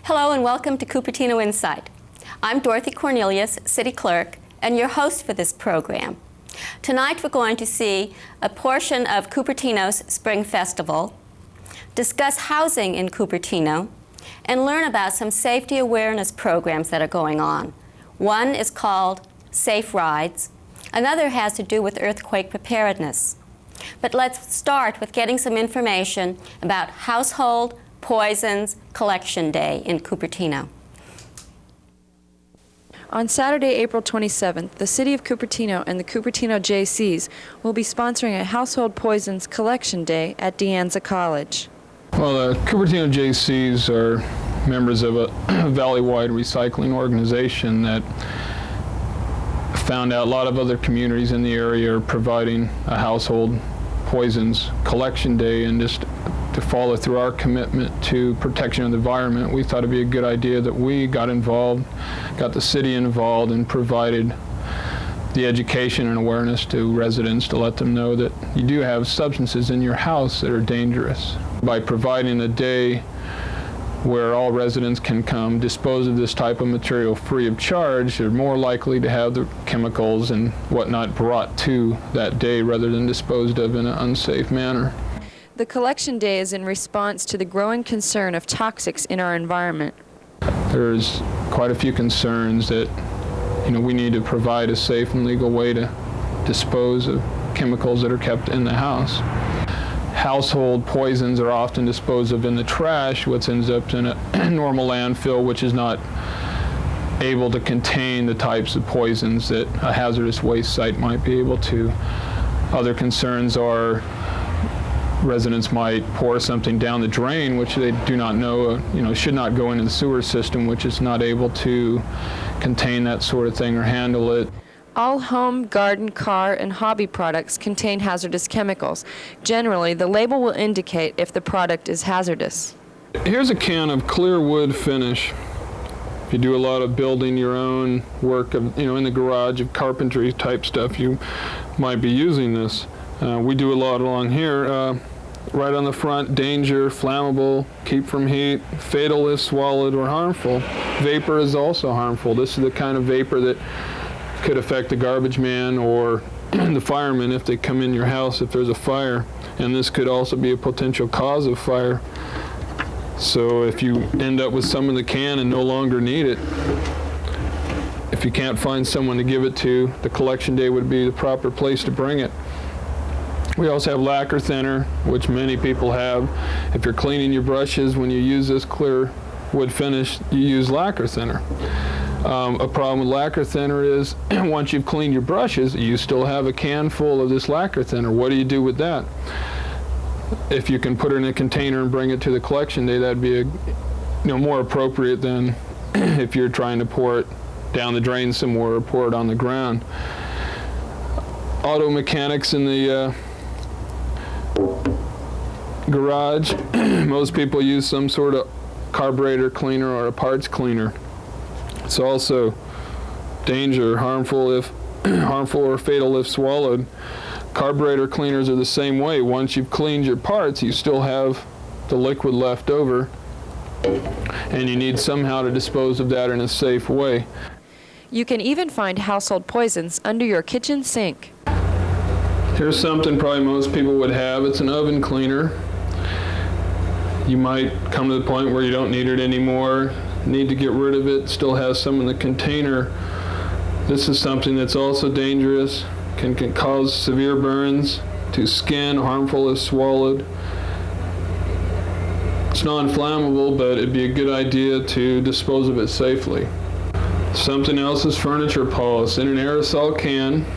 Hello and welcome to Cupertino Insight. I'm Dorothy Cornelius, City Clerk, and your host for this program. Tonight we're going to see a portion of Cupertino's Spring Festival, discuss housing in Cupertino, and learn about some safety awareness programs that are going on. One is called Safe Rides. Another has to do with earthquake preparedness. But let's start with getting some information about Household Poisons Collection Day in Cupertino. On Saturday, April 27th, the City of Cupertino and the Cupertino Jaycees will be sponsoring a Household Poisons Collection Day at De Anza College. Well, the Cupertino Jaycees are members of a valley-wide recycling organization that found out a lot of other communities in the area are providing a Household Poisons Collection Day, and just to follow through our commitment to protection of the environment, we thought it'd be a good idea that we got involved, got the city involved, and provided the education and awareness to residents to let them know that you do have substances in your house that are dangerous. By providing a day where all residents can come dispose of this type of material free of charge, they're more likely to have the chemicals and whatnot brought to that day rather than disposed of in an unsafe manner. The collection day is in response to the growing concern of toxics in our environment. There's quite a few concerns that we need to provide a safe and legal way to dispose of chemicals that are kept in the house. Household poisons are often disposed of in the trash, which ends up in a normal landfill, which is not able to contain the types of poisons that a hazardous waste site might be able to. Other concerns are residents might pour something down the drain, which they do not know, should not go into the sewer system, which is not able to contain that sort of thing or handle it. All home, garden, car, and hobby products contain hazardous chemicals. Generally, the label will indicate if the product is hazardous. Here's a can of clear wood finish. If you do a lot of building your own work of, in the garage of carpentry type stuff, you might be using this. We do a lot along here. Right on the front, danger, flammable, keep from heat, fatal if swallowed or harmful. Vapor is also harmful. This is the kind of vapor that could affect the garbage man or the fireman if they come in your house if there's a fire. And this could also be a potential cause of fire. So if you end up with some in the can and no longer need it, if you can't find someone to give it to, the collection day would be the proper place to bring it. We also have lacquer thinner, which many people have. If you're cleaning your brushes, when you use this clear wood finish, you use lacquer thinner. A problem with lacquer thinner is once you've cleaned your brushes, you still have a can full of this lacquer thinner. What do you do with that? If you can put it in a container and bring it to the collection day, that'd be more appropriate than if you're trying to pour it down the drain somewhere or pour it on the ground. Auto mechanics in the garage, most people use some sort of carburetor cleaner or a parts cleaner. It's also harmful or fatal if swallowed. Carburetor cleaners are the same way. Once you've cleaned your parts, you still have the liquid left over, and you need somehow to dispose of that in a safe way. You can even find household poisons under your kitchen sink. Here's something probably most people would have. It's an oven cleaner. You might come to the point where you don't need it anymore, need to get rid of it, still has some in the container. This is something that's also dangerous, can cause severe burns to skin, harmful if swallowed. It's non-flammable, but it'd be a good idea to dispose of it safely. Something else is furniture polish in an aerosol can.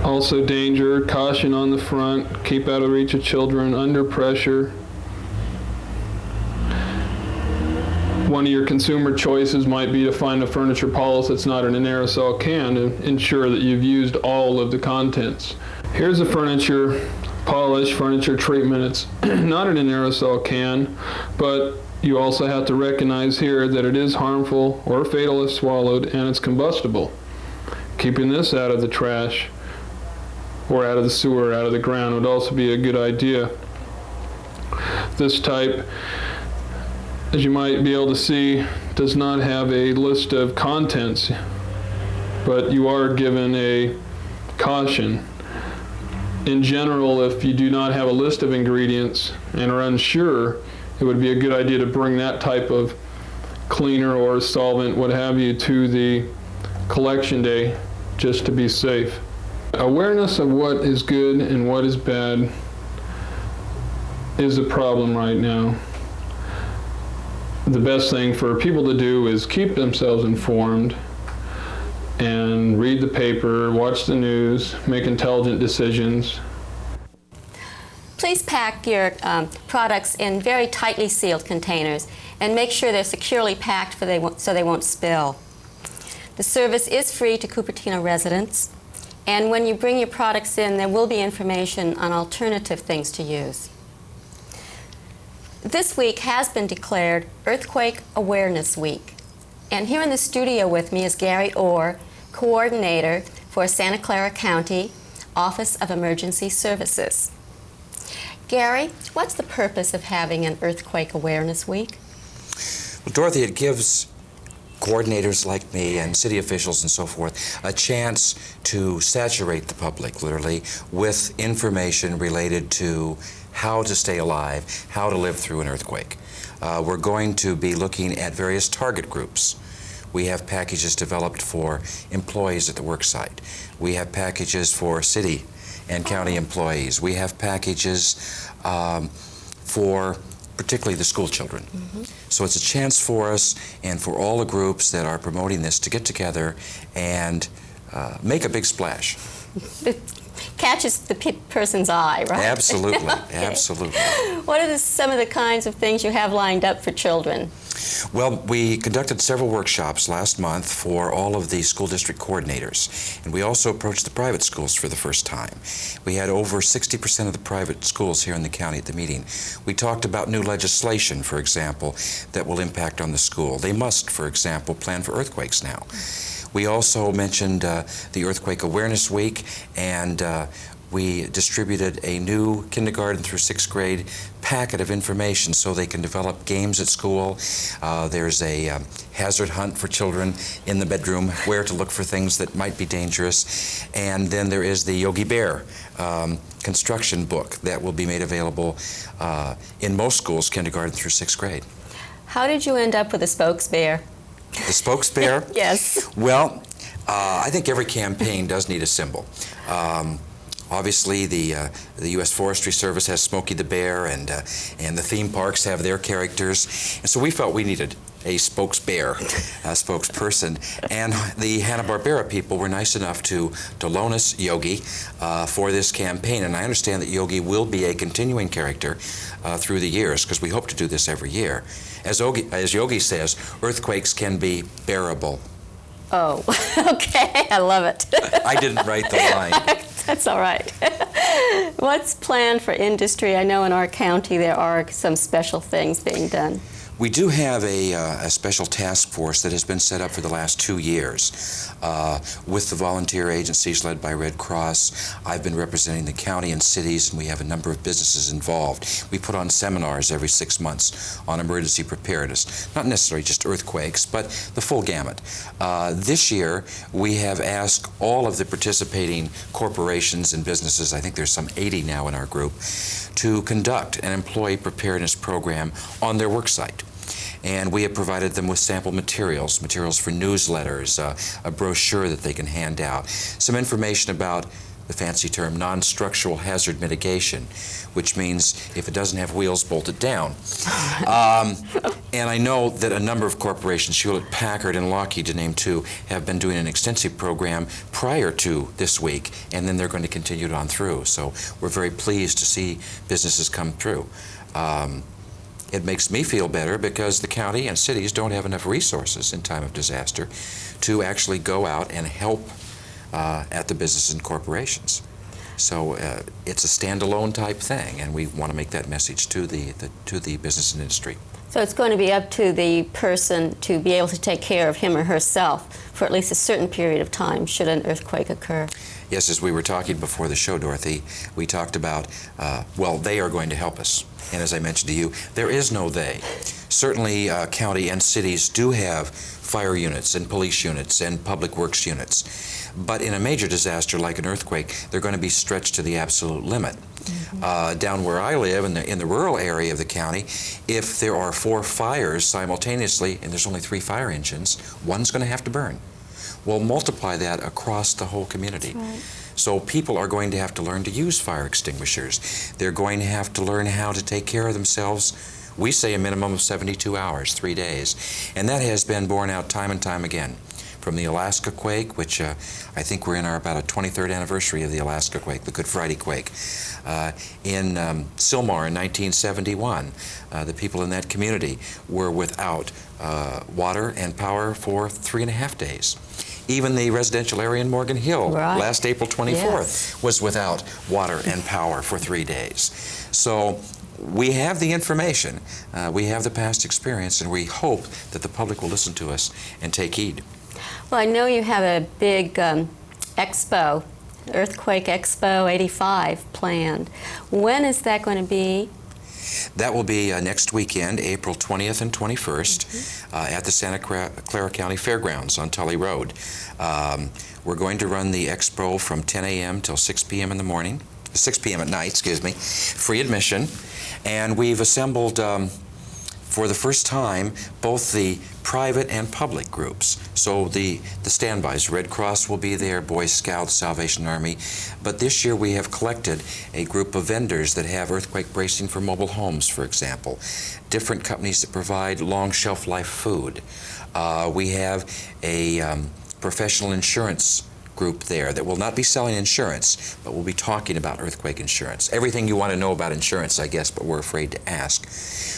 Also danger, caution on the front, keep out of reach of children, under pressure. One of your consumer choices might be to find a furniture polish that's not in an aerosol can to ensure that you've used all of the contents. Here's a furniture polish, furniture treatment. It's not in an aerosol can, but you also have to recognize here that it is harmful or fatal if swallowed, and it's combustible. Keeping this out of the trash or out of the sewer, out of the ground would also be a good idea. This type as you might be able to see, does not have a list of contents, but you are given a caution. In general, if you do not have a list of ingredients and are unsure, it would be a good idea to bring that type of cleaner or solvent, what have you, to the collection day just to be safe. Awareness of what is good and what is bad is a problem right now. The best thing for people to do is keep themselves informed and read the paper, watch the news, make intelligent decisions. Please pack your products in very tightly sealed containers and make sure they're securely packed so they won't spill. The service is free to Cupertino residents, and when you bring your products in, there will be information on alternative things to use. This week has been declared Earthquake Awareness Week. And here in the studio with me is Gary Orr, Coordinator for Santa Clara County Office of Emergency Services. Gary, what's the purpose of having an Earthquake Awareness Week? Well, Dorothy, it gives coordinators like me and city officials and so forth a chance to saturate the public, literally, with information related to how to stay alive, how to live through an earthquake. We're going to be looking at various target groups. We have packages developed for employees at the work site. We have packages for city and county employees. We have packages for particularly the school children. So it's a chance for us and for all the groups that are promoting this to get together and make a big splash. It catches the person's eye, right? Absolutely, Okay. Absolutely. What are some of the kinds of things you have lined up for children? Well, we conducted several workshops last month for all of the school district coordinators, and we also approached the private schools for the first time. We had over 60% of the private schools here in the county at the meeting. We talked about new legislation, for example, that will impact on the school. They must, for example, plan for earthquakes now. We also mentioned the Earthquake Awareness Week, and we distributed a new kindergarten through 6th grade packet of information so they can develop games at school. There's a hazard hunt for children in the bedroom, where to look for things that might be dangerous. And then there is the Yogi Bear construction book that will be made available in most schools, kindergarten through 6th grade. How did you end up with a spokes bear? The spokes bear? Yes. Well, I think every campaign does need a symbol. Obviously, the U.S. Forestry Service has Smokey the Bear, and the theme parks have their characters. And so we felt we needed a spokes bear, a spokesperson. And the Hanna-Barbera people were nice enough to loan us Yogi for this campaign. And I understand that Yogi will be a continuing character through the years, because we hope to do this every year. As Yogi says, earthquakes can be bearable. Oh, okay. I love it. I didn't write the line. That's all right. What's planned for industry? I know in our county there are some special things being done. We do have a special task force that has been set up for the last 2 years with the volunteer agencies led by Red Cross. I've been representing the county and cities, and we have a number of businesses involved. We put on seminars every 6 months on emergency preparedness, not necessarily just earthquakes, but the full gamut. This year, we have asked all of the participating corporations and businesses, I think there's some 80 now in our group, to conduct an employee preparedness program on their work site. And we have provided them with sample materials for newsletters, a brochure that they can hand out, some information about the fancy term non-structural hazard mitigation, which means if it doesn't have wheels, bolt it down. And I know that a number of corporations, Hewlett-Packard and Lockheed, to name two, have been doing an extensive program prior to this week, and then they're going to continue it on through. So we're very pleased to see businesses come through. It makes me feel better because the county and cities don't have enough resources in time of disaster to actually go out and help at the businesses and corporations. So it's a standalone type thing, and we want to make that message to the business and industry. So it's going to be up to the person to be able to take care of him or herself for at least a certain period of time should an earthquake occur. Yes, as we were talking before the show, Dorothy, we talked about, well, they are going to help us. And as I mentioned to you, there is no they. Certainly, county and cities do have fire units and police units and public works units. But in a major disaster like an earthquake, they're going to be stretched to the absolute limit. Down where I live, in the rural area of the county, if there are 4 fires simultaneously and there's only 3 fire engines, one's going to have to burn. Well, multiply that across the whole community. Right. So people are going to have to learn to use fire extinguishers. They're going to have to learn how to take care of themselves. We say a minimum of 72 hours, 3 days. And that has been borne out time and time again. From the Alaska quake, which I think we're in about a 23rd anniversary of the Alaska quake, the Good Friday quake. In Sylmar in 1971, the people in that community were without water and power for 3.5 days. Even the residential area in Morgan Hill, last April 24th, was without water and power for 3 days. So we have the information, we have the past experience, and we hope that the public will listen to us and take heed. Well, I know you have a big expo, Earthquake Expo 85 planned. When is that going to be? That will be next weekend, April 20th and 21st, at the Santa Clara County Fairgrounds on Tully Road. We're going to run the expo from 10 a.m. till 6 p.m. in the morning, 6 p.m. at night, excuse me, free admission. And we've assembled, for the first time, both the private and public groups. So the standbys, Red Cross will be there, Boy Scouts, Salvation Army. But this year we have collected a group of vendors that have earthquake bracing for mobile homes, for example. Different companies that provide long shelf life food. We have a professional insurance group there that will not be selling insurance, but will be talking about earthquake insurance. Everything you want to know about insurance, I guess, but we're afraid to ask.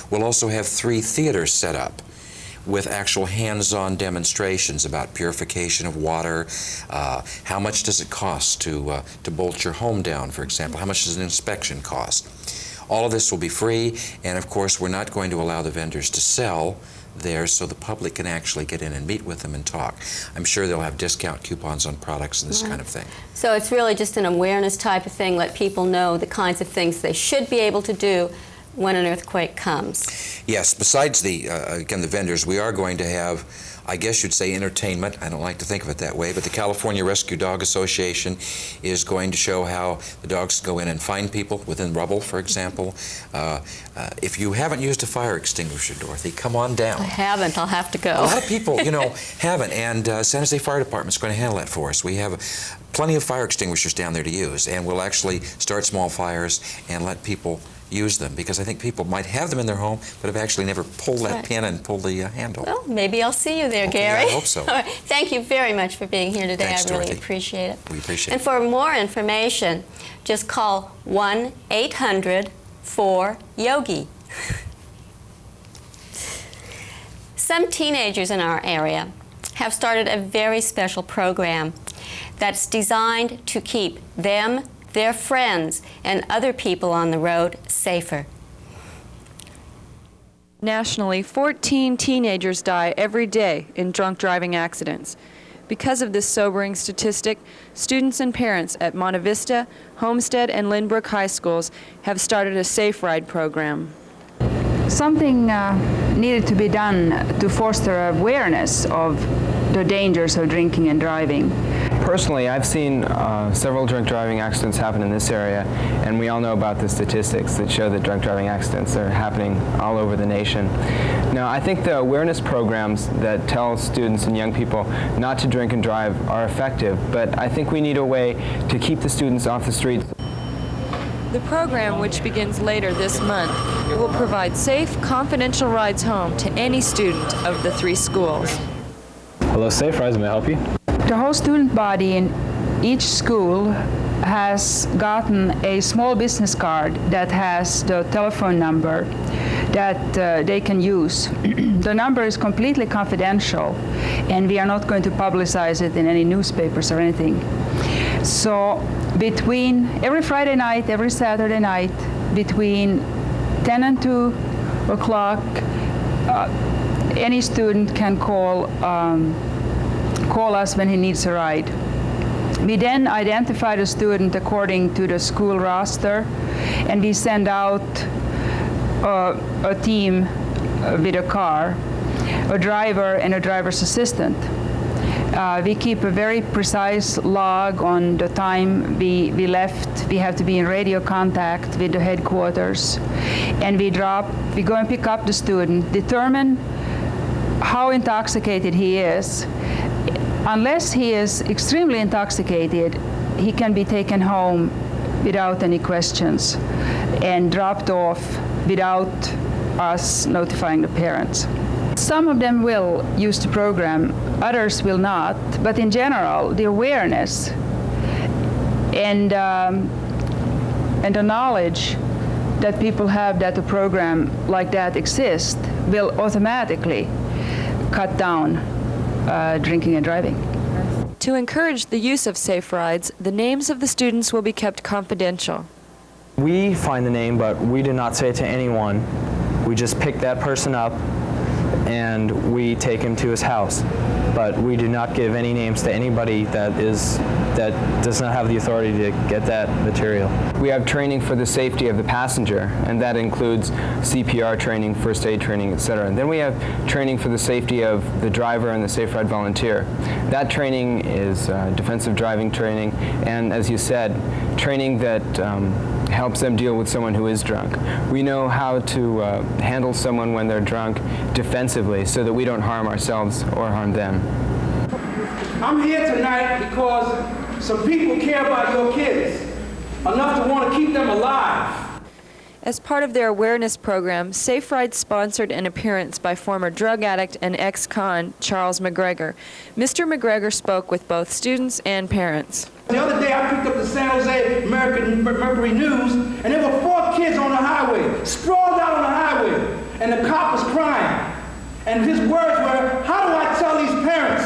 We'll also have 3 theaters set up with actual hands-on demonstrations about purification of water. How much does it cost to bolt your home down, for example? How much does an inspection cost? All of this will be free, and of course we're not going to allow the vendors to sell there, so the public can actually get in and meet with them and talk. I'm sure they'll have discount coupons on products and this kind of thing. So it's really just an awareness type of thing, let people know the kinds of things they should be able to do when an earthquake comes. Yes, besides the, again, the vendors, we are going to have, I guess you'd say, entertainment. I don't like to think of it that way, but the California Rescue Dog Association is going to show how the dogs go in and find people within rubble, for example. If you haven't used a fire extinguisher, Dorothy, come on down. I haven't. I'll have to go. A lot of people, you know, haven't, and San Jose Fire Department's going to handle that for us. We have plenty of fire extinguishers down there to use, and we'll actually start small fires and let people use them, because I think people might have them in their home but have actually never pulled that pin and pulled the handle. Well, maybe I'll see you there, Gary. I hope so. All right. Thank you very much for being here today. Thanks, I really Dorothy. appreciate it. We appreciate And it. for more information, just call 1-800-4-YOGI. Some teenagers in our area have started a very special program that's designed to keep them, their friends, and other people on the road safer. Nationally, 14 teenagers die every day in drunk driving accidents. Because of this sobering statistic, students and parents at Monte Vista, Homestead, and Lynbrook High Schools have started a Safe Ride program. Something needed to be done to foster awareness of the dangers of drinking and driving. Personally, I've seen several drunk driving accidents happen in this area, and we all know about the statistics that show that drunk driving accidents are happening all over the nation. Now, I think the awareness programs that tell students and young people not to drink and drive are effective, but I think we need a way to keep the students off the streets. The program, which begins later this month, will provide safe, confidential rides home to any student of the 3 schools. Hello, Safe Rides, may I help you? The whole student body in each school has gotten a small business card that has the telephone number that they can use. The number is completely confidential, and we are not going to publicize it in any newspapers or anything. So between every Friday night, every Saturday night, between 10 and 2 o'clock, any student can call us when he needs a ride. We then identify the student according to the school roster, and we send out a team with a car, a driver, and a driver's assistant. We keep a very precise log on the time we left. We have to be in radio contact with the headquarters. And we go and pick up the student, determine how intoxicated he is. Unless he is extremely intoxicated, he can be taken home without any questions and dropped off without us notifying the parents. Some of them will use the program, others will not, but in general, the awareness and the knowledge that people have that a program like that exists will automatically cut down drinking and driving. To encourage the use of safe rides, the names of the students will be kept confidential. We find the name, but we do not say it to anyone. We just pick that person up and we take him to his house. But we do not give any names to anybody that does not have the authority to get that material. We have training for the safety of the passenger, and that includes CPR training, first aid training, etc. And then we have training for the safety of the driver and the Safe Ride volunteer. That training is defensive driving training, and as you said, training that helps them deal with someone who is drunk. We know how to handle someone when they're drunk defensively so that we don't harm ourselves or harm them. I'm here tonight because some people care about your kids enough to want to keep them alive. As part of their awareness program, Safe Ride sponsored an appearance by former drug addict and ex-con Charles McGregor. Mr. McGregor spoke with both students and parents. The other day I picked up the San Jose Mercury News, and there were 4 kids on the highway, sprawled out on the highway, and the cop was crying. And his words were, how do I tell these parents?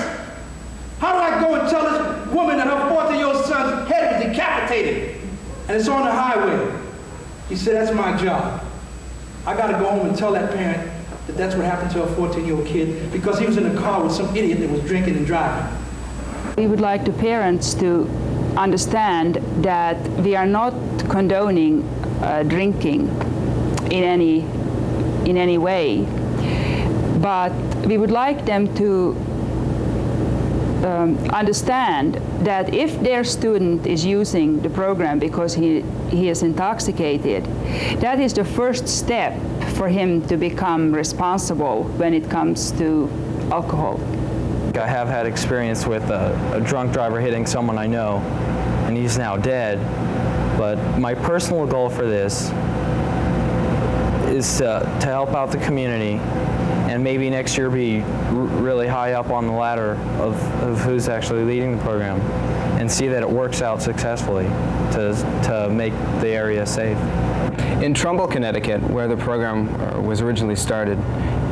How do I go and tell this woman that her 14-year-old son's head was decapitated, and it's on the highway? He said, that's my job. I got to go home and tell that parent that that's what happened to a 14-year-old kid because he was in a car with some idiot that was drinking and driving. We would like the parents to understand that we are not condoning drinking in any way, but we would like them to understand that if their student is using the program because he is intoxicated, that is the first step for him to become responsible when it comes to alcohol. I have had experience with a drunk driver hitting someone I know, and he's now dead. But my personal goal for this is to help out the community and maybe next year be really high up on the ladder of who's actually leading the program and see that it works out successfully to make the area safe. In Trumbull, Connecticut, where the program was originally started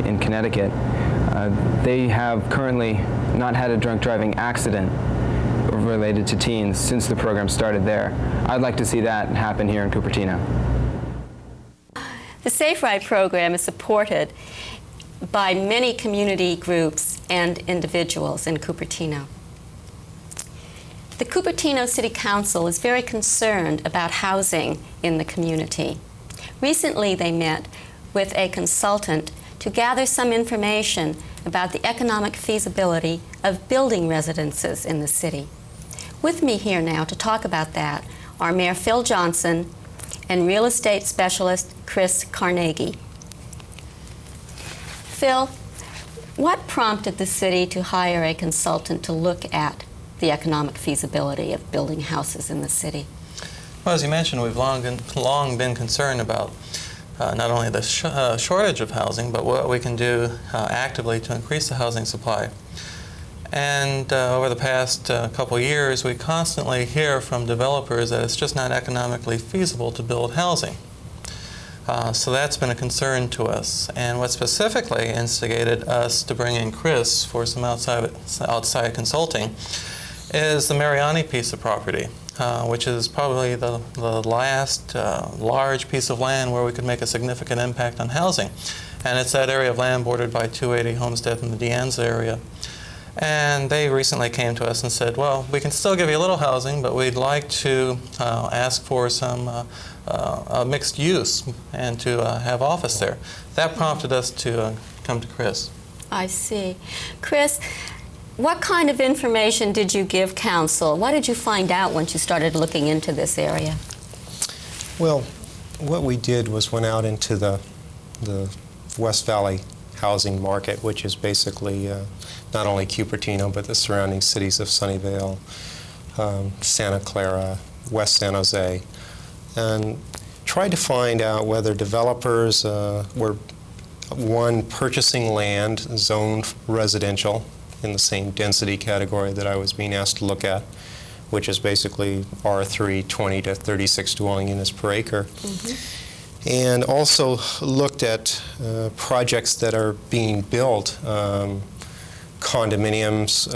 in Connecticut, they have currently not had a drunk driving accident related to teens since the program started there. I'd like to see that happen here in Cupertino. The Safe Ride program is supported by many community groups and individuals in Cupertino. The Cupertino City Council is very concerned about housing in the community. Recently, they met with a consultant to gather some information about the economic feasibility of building residences in the city. With me here now to talk about that are Mayor Phil Johnson and real estate specialist Chris Carneghi. Phil, what prompted the city to hire a consultant to look at the economic feasibility of building houses in the city? Well, as you mentioned, we've long been concerned about not only the shortage of housing, but what we can do actively to increase the housing supply. And over the past couple years, we constantly hear from developers that it's just not economically feasible to build housing. So that's been a concern to us. And what specifically instigated us to bring in Chris for some outside consulting is the Mariani piece of property. which is probably the last large piece of land where we could make a significant impact on housing. And it's that area of land bordered by 280 Homestead in the Deanza area. And they recently came to us and said, well, we can still give you a little housing, but we'd like to ask for some mixed use and to have office there. That prompted us to come to Chris. I see. Chris, what kind of information did you give council? What did you find out once you started looking into this area? Well, what we did was went out into the West Valley housing market, which is basically not only Cupertino, but the surrounding cities of Sunnyvale, Santa Clara, West San Jose, and tried to find out whether developers were, one, purchasing land zoned residential in the same density category that I was being asked to look at, which is basically R3, 20 to 36 dwelling units per acre. Mm-hmm. And also looked at projects that are being built, condominiums,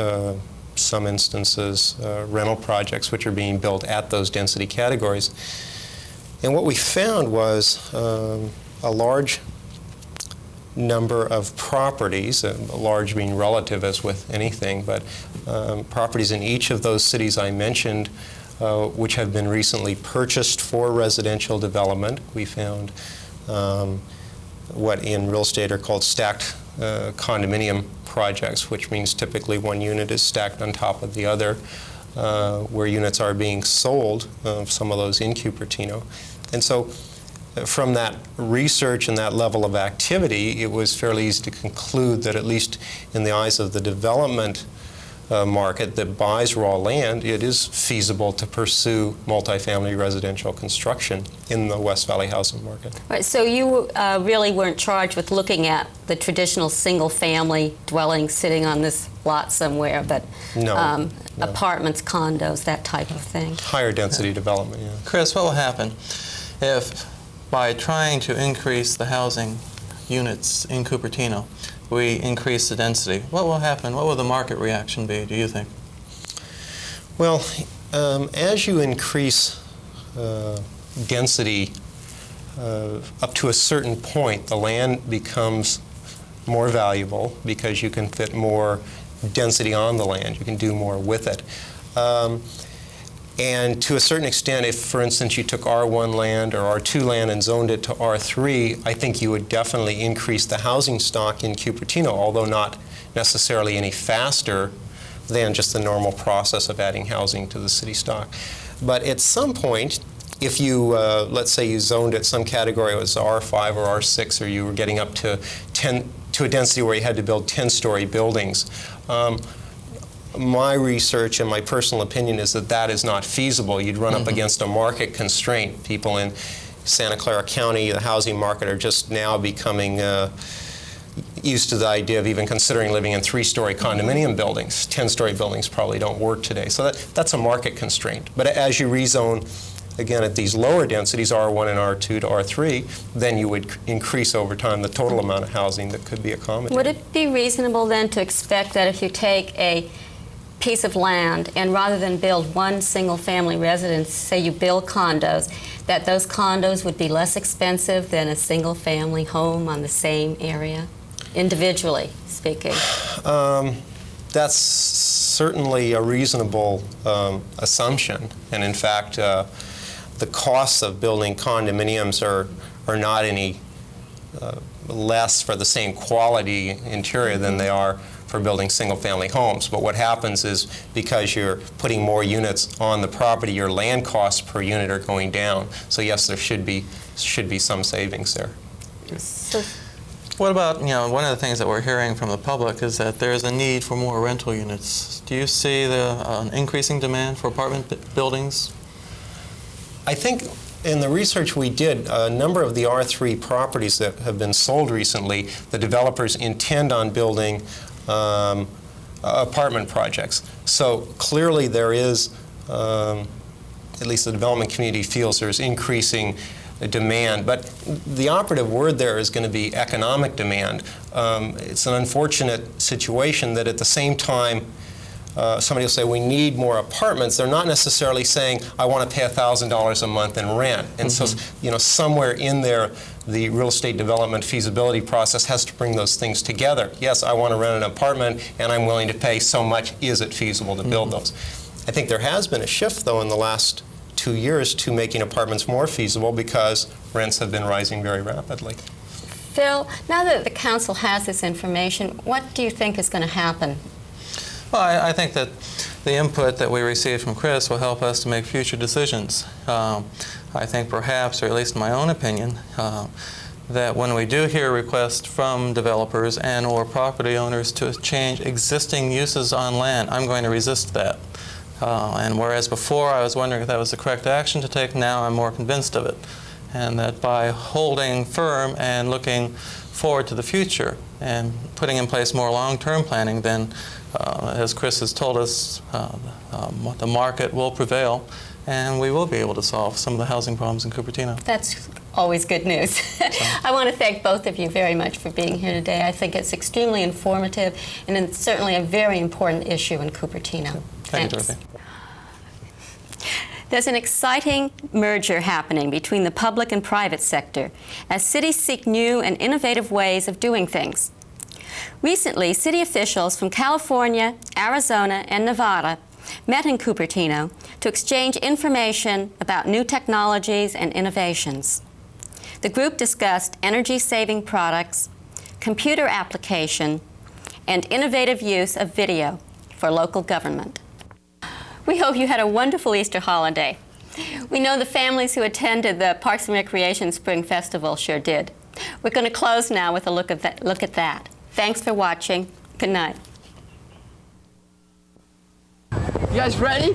some instances, rental projects which are being built at those density categories. And what we found was a large number of properties, large being relative as with anything, but properties in each of those cities I mentioned which have been recently purchased for residential development. We found what in real estate are called stacked condominium projects, which means typically one unit is stacked on top of the other, where units are being sold, some of those in Cupertino. And so from that research and that level of activity, it was fairly easy to conclude that at least in the eyes of the development market that buys raw land, it is feasible to pursue multifamily residential construction in the West Valley housing market. Right, so you really weren't charged with looking at the traditional single-family dwelling sitting on this lot somewhere, but no. Apartments, condos, that type of thing. Higher density development, yeah. Chris, what will happen if by trying to increase the housing units in Cupertino, we increase the density? What will happen? What will the market reaction be, do you think? Well, as you increase density up to a certain point, the land becomes more valuable because you can fit more density on the land. You can do more with it. And to a certain extent, if, for instance, you took R1 land or R2 land and zoned it to R3, I think you would definitely increase the housing stock in Cupertino, although not necessarily any faster than just the normal process of adding housing to the city stock. But at some point, if you, let's say you zoned it some category, it was R5 or R6, or you were getting up to a density where you had to build 10-story buildings, my research and my personal opinion is that that is not feasible. You'd run up against a market constraint. People in Santa Clara County, the housing market, are just now becoming used to the idea of even considering living in 3-story condominium buildings. 10-story buildings probably don't work today. So that's a market constraint. But as you rezone, again, at these lower densities, R1 and R2 to R3, then you would increase over time the total amount of housing that could be accommodated. Would it be reasonable then to expect that if you take a piece of land and rather than build one single-family residence, say you build condos, that those condos would be less expensive than a single-family home on the same area, individually speaking? That's certainly a reasonable assumption. And in fact, the costs of building condominiums are not any less for the same quality interior than they are for building single-family homes. But what happens is because you're putting more units on the property, your land costs per unit are going down. So yes, there should be some savings there. So, what about, one of the things that we're hearing from the public is that there's a need for more rental units. Do you see an increasing demand for apartment buildings? I think in the research we did, a number of the R3 properties that have been sold recently, the developers intend on building apartment projects. So clearly there is, at least the development community feels there's increasing demand. But the operative word there is going to be economic demand. It's an unfortunate situation that at the same time somebody will say, we need more apartments. They're not necessarily saying, I want to pay $1,000 a month in rent. And so, you know, somewhere in there, the real estate development feasibility process has to bring those things together. Yes, I want to rent an apartment, and I'm willing to pay so much. Is it feasible to build those? I think there has been a shift, though, in the last 2 years to making apartments more feasible because rents have been rising very rapidly. Phil, now that the council has this information, what do you think is going to happen? Well, I think that the input that we received from Chris will help us to make future decisions. I think perhaps, or at least in my own opinion, that when we do hear requests from developers and or property owners to change existing uses on land, I'm going to resist that. And whereas before I was wondering if that was the correct action to take, now I'm more convinced of it. And that by holding firm and looking forward to the future and putting in place more long-term planning, then as Chris has told us, the market will prevail and we will be able to solve some of the housing problems in Cupertino. That's always good news. I want to thank both of you very much for being here today. I think it's extremely informative and it's certainly a very important issue in Cupertino. Thank you, Dorothy. There's an exciting merger happening between the public and private sector as cities seek new and innovative ways of doing things. Recently, city officials from California, Arizona, and Nevada met in Cupertino to exchange information about new technologies and innovations. The group discussed energy-saving products, computer application, and innovative use of video for local government. We hope you had a wonderful Easter holiday. We know the families who attended the Parks and Recreation Spring Festival sure did. We're going to close now with a look at that. Thanks for watching. Good night. You guys ready?